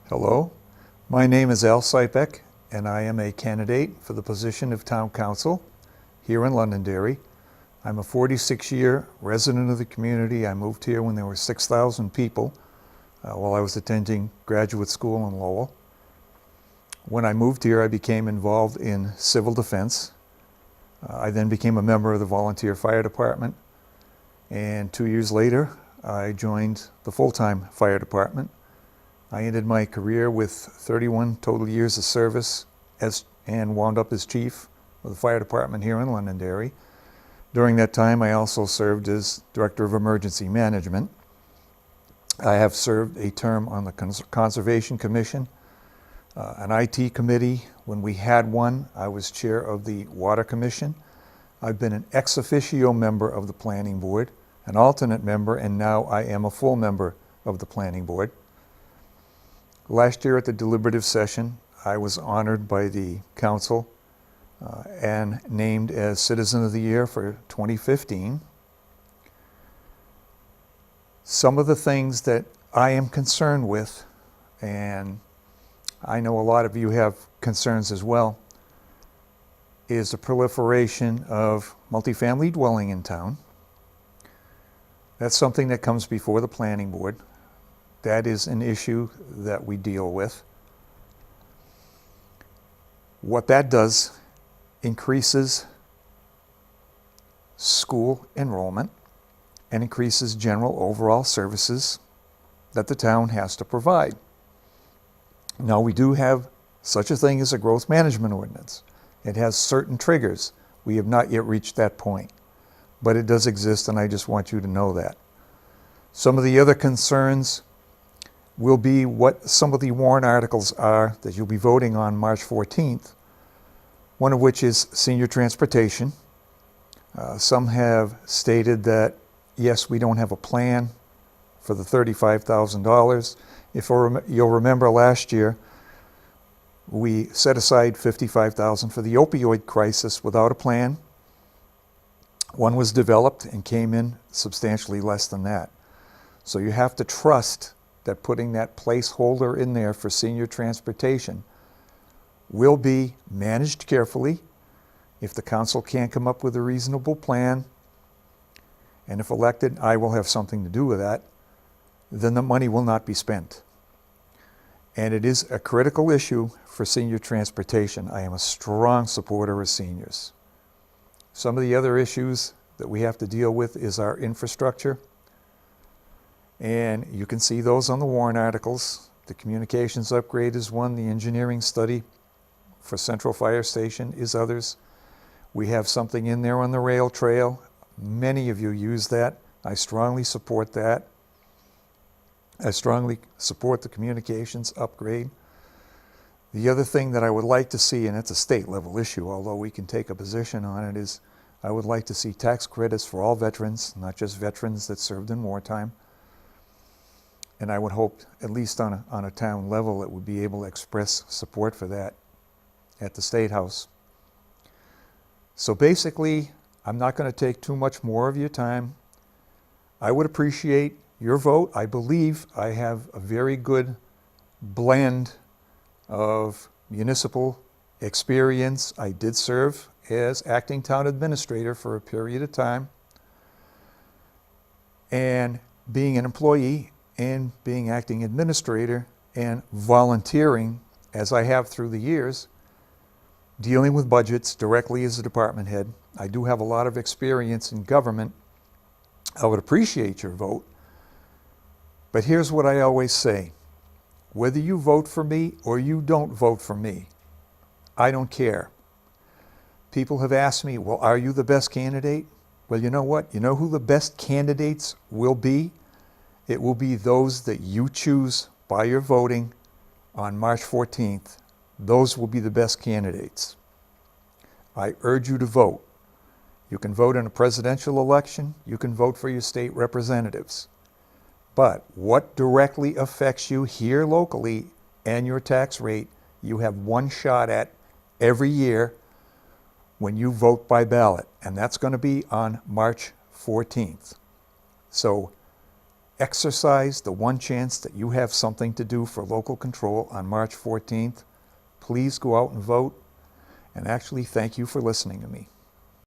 Hello, my name is Sypek, and I am a candidate for the position of Town Council here in Londonderry. I'm a 46-year resident of the community. I moved here when there were 6,000 people while I was attending graduate school in Lowell. When I moved here, I became involved in civil defense. I then became a member of the volunteer fire department, and 2 years later, I joined the full-time fire department. I ended my career with 31 total years of service and wound up as chief of the fire department here in Londonderry. During that time, I also served as director of emergency management. I have served a term on the Conservation Commission, an IT committee. When we had one, I was chair of the Water Commission. I've been an ex officio member of the Planning Board, an alternate member, and now I am a full member of the Planning Board. Last year at the deliberative session, I was honored by the council and named as Citizen of the Year for 2015. Some of the things that I am concerned with, and I know a lot of you have concerns as well, is the proliferation of multifamily dwelling in town. That's something that comes before the Planning Board. That is an issue that we deal with. What that does increases school enrollment and increases general overall services that the town has to provide. Now, we do have such a thing as a growth management ordinance. It has certain triggers. We have not yet reached that point, but it does exist, and I just want you to know that. Some of the other concerns will be what some of the warrant articles are that you'll be voting on March 14th, one of which is senior transportation. Some have stated that, yes, we don't have a plan for the $35,000. If you'll remember last year, we set aside $55,000 for the opioid crisis without a plan. One was developed and came in substantially less than that. So you have to trust that putting that placeholder in there for senior transportation will be managed carefully. If the council can't come up with a reasonable plan, and if elected, I will have something to do with that, then the money will not be spent. And it is a critical issue for senior transportation. I am a strong supporter of seniors. Some of the other issues that we have to deal with is our infrastructure. And you can see those on the warrant articles. The communications upgrade is one. The engineering study for Central Fire Station is others. We have something in there on the rail trail. Many of you use that. I strongly support that. I strongly support the communications upgrade. The other thing that I would like to see, and it's a state level issue, although we can take a position on it, is I would like to see tax credits for all veterans, not just veterans that served in wartime. And I would hope, at least on a town level, it would be able to express support for that at the State House. So basically, I'm not going to take too much more of your time. I would appreciate your vote. I believe I have a very good blend of municipal experience. I did serve as acting town administrator for a period of time. And being an employee and being acting administrator and volunteering, as I have through the years, dealing with budgets directly as a department head. I do have a lot of experience in government. I would appreciate your vote. But here's what I always say. Whether you vote for me or you don't vote for me, I don't care. People have asked me, well, are you the best candidate? Well, you know what? You know who the best candidates will be? It will be those that you choose by your voting on March 14th. Those will be the best candidates. I urge you to vote. You can vote in a presidential election. You can vote for your state representatives. But what directly affects you here locally and your tax rate, you have one shot at every year when you vote by ballot, and that's going to be on March 14th. So exercise the one chance that you have something to do for local control on March 14th. Please go out and vote. And actually, thank you for listening to me.